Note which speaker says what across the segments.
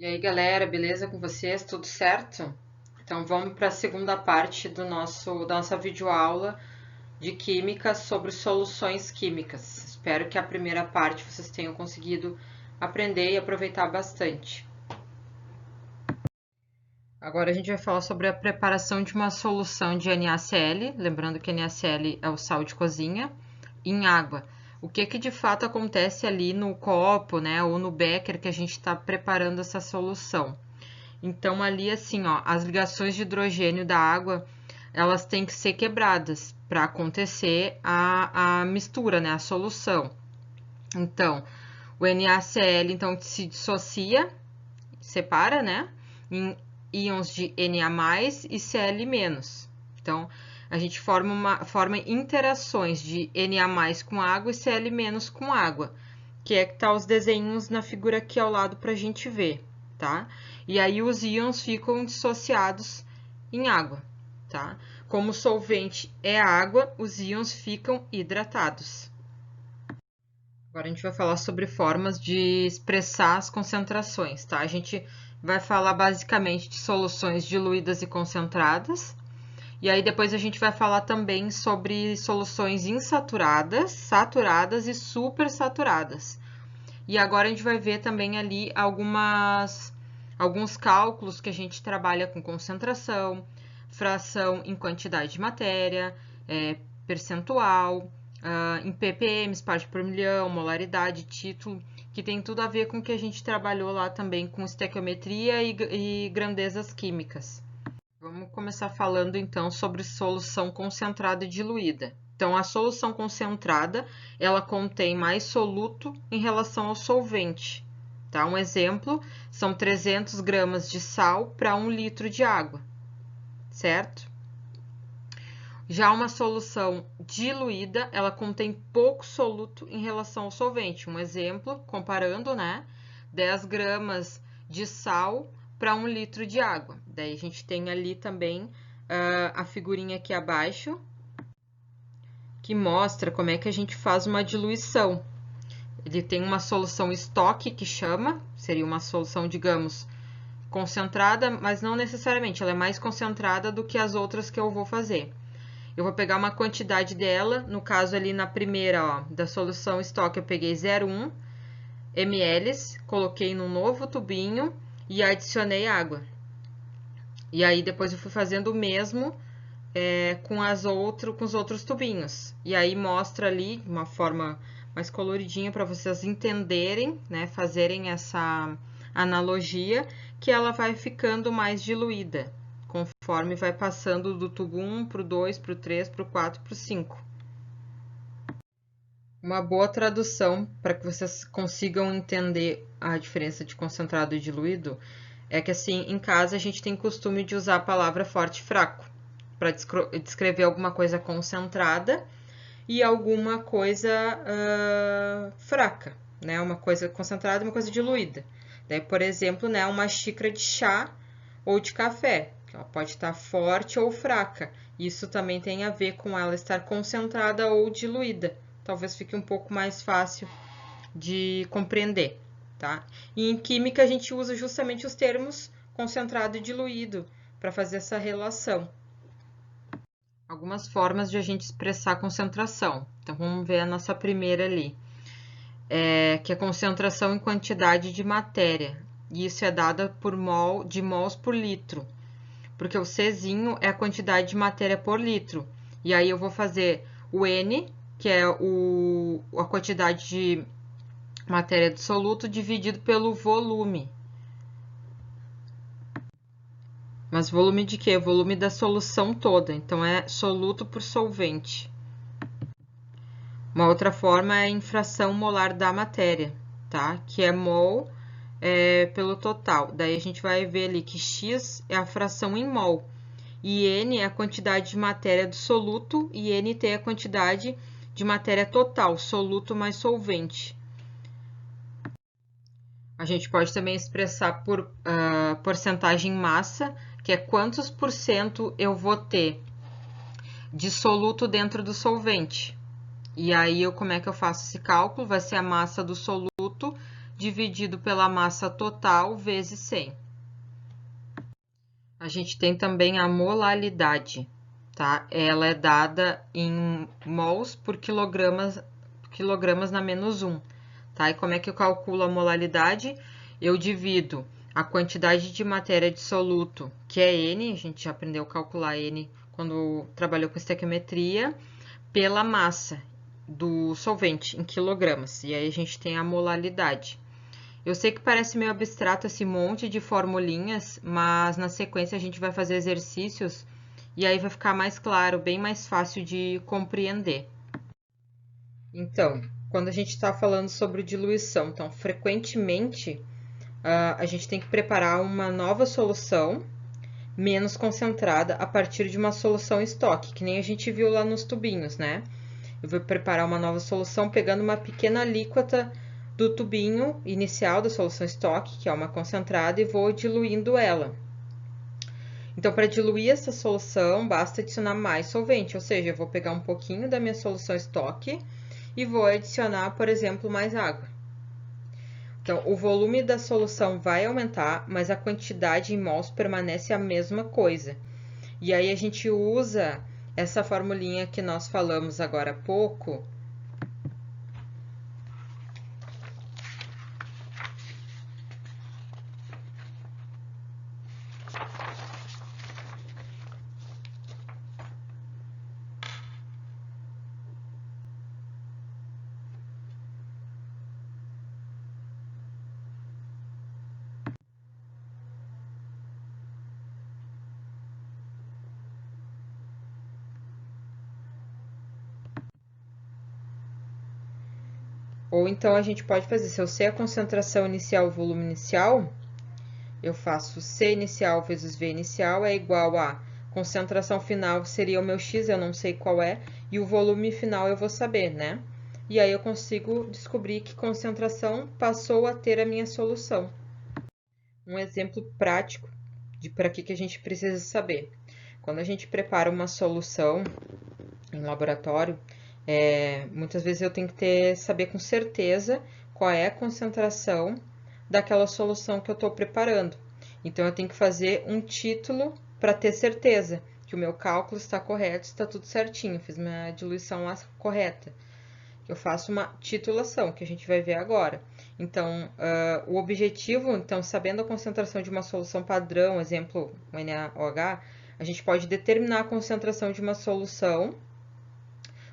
Speaker 1: E aí, galera, beleza com vocês? Tudo certo? Então vamos para a segunda parte da nossa videoaula de química sobre soluções químicas. Espero que a primeira parte vocês tenham conseguido aprender e aproveitar bastante. Agora a gente vai falar sobre a preparação de uma solução de NaCl, lembrando que NaCl é o sal de cozinha, em água. O que de fato acontece ali no copo, né, ou no becker que a gente está preparando essa solução? Então, ali, assim, ó, as ligações de hidrogênio da água, elas têm que ser quebradas para acontecer a mistura, né, a solução. Então, o NaCl, então, se dissocia, separa, né, em íons de Na+, e Cl-. Então, a gente forma interações de Na+ com água e Cl- com água, que é que tá os desenhos na figura aqui ao lado para a gente ver, tá? E aí os íons ficam dissociados em água, tá? Como o solvente é água, os íons ficam hidratados. Agora a gente vai falar sobre formas de expressar as concentrações, tá? A gente vai falar basicamente de soluções diluídas e concentradas. E aí depois a gente vai falar também sobre soluções insaturadas, saturadas e supersaturadas. E agora a gente vai ver também ali alguns cálculos que a gente trabalha com concentração, fração em quantidade de matéria, percentual, em ppm, parte por milhão, molaridade, título, que tem tudo a ver com o que a gente trabalhou lá também com estequiometria e grandezas químicas. Vamos começar falando então sobre solução concentrada e diluída. Então, a solução concentrada, ela contém mais soluto em relação ao solvente. Tá? Um exemplo, são 300 gramas de sal para 1 litro de água, certo? Já uma solução diluída, ela contém pouco soluto em relação ao solvente. Um exemplo, comparando, né? 10 gramas de sal para 1 litro de água. Daí a gente tem ali também a figurinha aqui abaixo, que mostra como é que a gente faz uma diluição. Ele tem uma solução estoque, que chama, seria uma solução, digamos, concentrada, mas não necessariamente, ela é mais concentrada do que as outras que eu vou fazer. Eu vou pegar uma quantidade dela, no caso ali na primeira, ó, da solução estoque, eu peguei 0,1 ml, coloquei num novo tubinho e adicionei água. E aí depois eu fui fazendo o mesmo com os outros tubinhos. E aí mostra ali de uma forma mais coloridinha para vocês entenderem, né, fazerem essa analogia, que ela vai ficando mais diluída, conforme vai passando do tubo 1 para o 2, para o 3, para o 4, para o 5. Uma boa tradução para que vocês consigam entender a diferença de concentrado e diluído é que, assim, em casa a gente tem costume de usar a palavra forte e fraco para descrever alguma coisa concentrada e alguma coisa fraca, né? Uma coisa concentrada e uma coisa diluída. Daí, por exemplo, né, uma xícara de chá ou de café, que ela pode estar forte ou fraca. Isso também tem a ver com ela estar concentrada ou diluída. Talvez fique um pouco mais fácil de compreender, tá? E em química a gente usa justamente os termos concentrado e diluído para fazer essa relação. Algumas formas de a gente expressar concentração. Então, vamos ver a nossa primeira ali, que é concentração em quantidade de matéria. E isso é dada por de mols por litro, porque o Czinho é a quantidade de matéria por litro. E aí eu vou fazer o N, que é a quantidade de matéria do soluto, dividido pelo volume. Mas volume de quê? Volume da solução toda. Então, é soluto por solvente. Uma outra forma é em fração molar da matéria, tá? Que é mol pelo total. Daí a gente vai ver ali que X é a fração em mol. E N é a quantidade de matéria do soluto e NT é a quantidade de matéria total, soluto mais solvente. A gente pode também expressar por porcentagem massa, que é quantos por cento eu vou ter de soluto dentro do solvente. E aí, como é que eu faço esse cálculo? Vai ser a massa do soluto dividido pela massa total vezes 100. A gente tem também a molaridade, tá? Ela é dada em mols por quilogramas na menos 1, tá? E como é que eu calculo a molaridade? Eu divido a quantidade de matéria dissoluto, que é N, a gente já aprendeu a calcular N quando trabalhou com estequiometria, pela massa do solvente em quilogramas, e aí a gente tem a molaridade. Eu sei que parece meio abstrato esse monte de formulinhas, mas na sequência a gente vai fazer exercícios e aí vai ficar mais claro, bem mais fácil de compreender. Então, quando a gente está falando sobre diluição, então frequentemente a gente tem que preparar uma nova solução menos concentrada a partir de uma solução estoque, que nem a gente viu lá nos tubinhos, né? Eu vou preparar uma nova solução pegando uma pequena alíquota do tubinho inicial da solução estoque, que é uma concentrada, e vou diluindo ela. Então, para diluir essa solução, basta adicionar mais solvente, ou seja, eu vou pegar um pouquinho da minha solução estoque e vou adicionar, por exemplo, mais água. Então, o volume da solução vai aumentar, mas a quantidade em mols permanece a mesma coisa. E aí a gente usa essa formulinha que nós falamos agora há pouco, ou então a gente pode fazer, se eu sei a concentração inicial, o volume inicial, eu faço C inicial vezes V inicial é igual a concentração final seria o meu X, eu não sei qual é, e o volume final eu vou saber, né? E aí eu consigo descobrir que concentração passou a ter a minha solução. Um exemplo prático de para que a gente precisa saber. Quando a gente prepara uma solução em laboratório, muitas vezes eu tenho que saber com certeza qual é a concentração daquela solução que eu estou preparando. Então, eu tenho que fazer um título para ter certeza que o meu cálculo está correto, está tudo certinho, fiz minha diluição lá correta. Eu faço uma titulação, que a gente vai ver agora. Então, o objetivo, então, sabendo a concentração de uma solução padrão, exemplo, o NaOH, a gente pode determinar a concentração de uma solução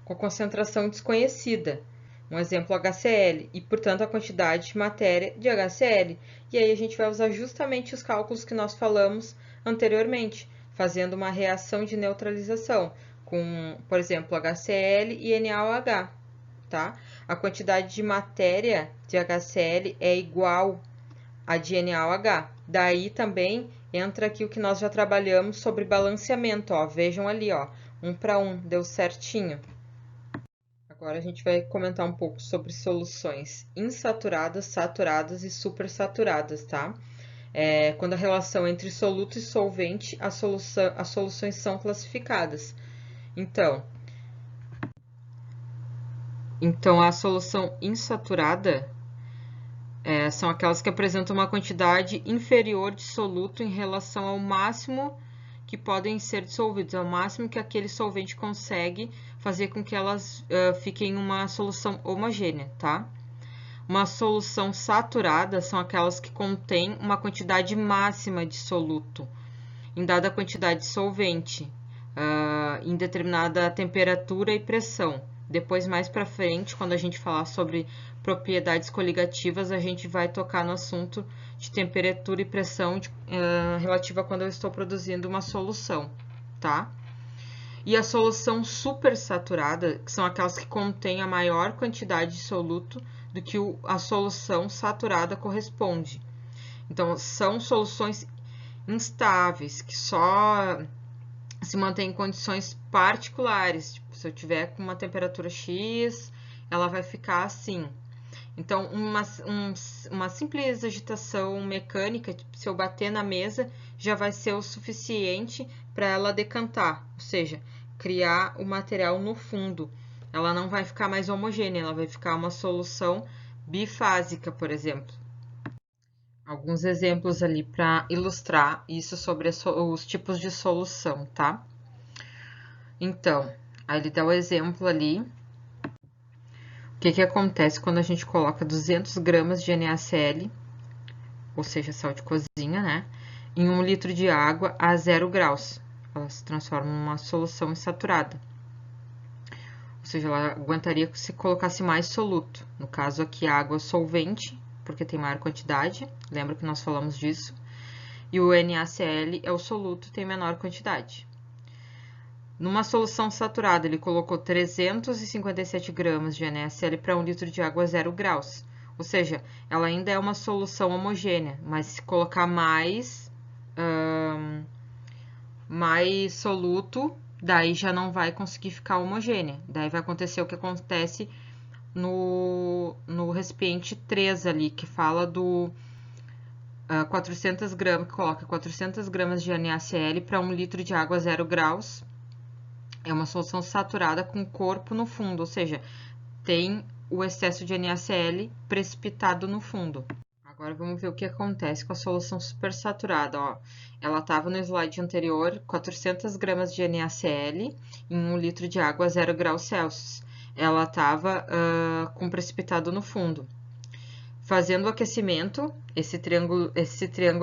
Speaker 1: com a concentração desconhecida, um exemplo HCl, e, portanto, a quantidade de matéria de HCl. E aí a gente vai usar justamente os cálculos que nós falamos anteriormente, fazendo uma reação de neutralização com, por exemplo, HCl e NaOH, tá? A quantidade de matéria de HCl é igual a de NaOH. Daí também entra aqui o que nós já trabalhamos sobre balanceamento, ó. Vejam ali, ó, 1 para 1, deu certinho. Agora a gente vai comentar um pouco sobre soluções insaturadas, saturadas e supersaturadas, tá? Quando a relação entre soluto e solvente, as soluções são classificadas. Então, a solução insaturada são aquelas que apresentam uma quantidade inferior de soluto em relação ao máximo que podem ser dissolvidos, ao máximo que aquele solvente consegue fazer com que elas fiquem em uma solução homogênea, tá? Uma solução saturada são aquelas que contêm uma quantidade máxima de soluto em dada quantidade de solvente, em determinada temperatura e pressão. Depois, mais para frente, quando a gente falar sobre propriedades coligativas, a gente vai tocar no assunto de temperatura e pressão relativa a quando eu estou produzindo uma solução, tá? E a solução supersaturada, que são aquelas que contêm a maior quantidade de soluto do que a solução saturada corresponde. Então, são soluções instáveis, que só se mantém em condições particulares. Tipo, se eu tiver com uma temperatura X, ela vai ficar assim. Então, uma simples agitação mecânica, se eu bater na mesa, já vai ser o suficiente para ela decantar, ou seja, criar o material no fundo. Ela não vai ficar mais homogênea, ela vai ficar uma solução bifásica, por exemplo. alguns exemplos ali para ilustrar isso sobre os tipos de solução, tá? Então, aí ele dá o exemplo ali. O que acontece quando a gente coloca 200 gramas de NaCl, ou seja, sal de cozinha, né? Em 1 litro de água a 0 graus. Ela se transforma numa solução insaturada. Ou seja, ela aguentaria se colocasse mais soluto. No caso aqui, a água solvente, porque tem maior quantidade. Lembra que nós falamos disso? E o NaCl é o soluto, tem menor quantidade. Numa solução saturada, ele colocou 357 gramas de NaCl para 1 litro de água a 0 graus. Ou seja, ela ainda é uma solução homogênea, mas se colocar mais soluto, daí já não vai conseguir ficar homogênea. Daí vai acontecer o que acontece no recipiente 3 ali, que fala do 400 gramas, que coloca 400 gramas de NaCl para 1 litro de água a 0 graus. É uma solução saturada com corpo no fundo, ou seja, tem o excesso de NaCl precipitado no fundo. Agora vamos ver o que acontece com a solução supersaturada. Ó, ela estava no slide anterior, 400 gramas de NaCl em 1 litro de água a 0 graus Celsius. Ela estava com precipitado no fundo. Fazendo o aquecimento, esse triângulo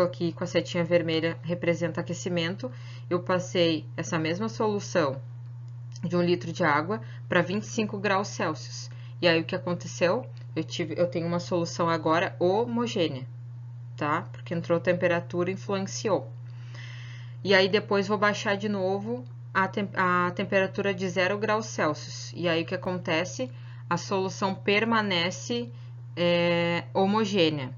Speaker 1: aqui com a setinha vermelha representa aquecimento. Eu passei essa mesma solução de 1 litro de água para 25 graus Celsius. E aí o que aconteceu? Eu tenho uma solução agora homogênea, tá? Porque entrou temperatura, influenciou. E aí depois vou baixar de novo a temperatura de 0 graus Celsius. E aí o que acontece? A solução permanece homogênea.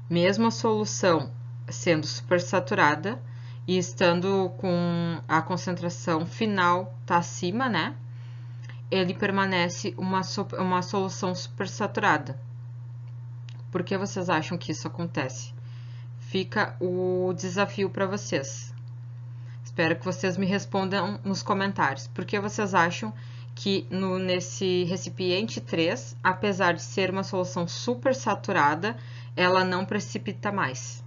Speaker 1: Mesmo a solução sendo supersaturada e estando com a concentração final tá acima, né? Ele permanece uma solução supersaturada. Por que vocês acham que isso acontece? Fica o desafio para vocês. Espero que vocês me respondam nos comentários. Por que vocês acham que nesse recipiente 3, apesar de ser uma solução supersaturada, ela não precipita mais?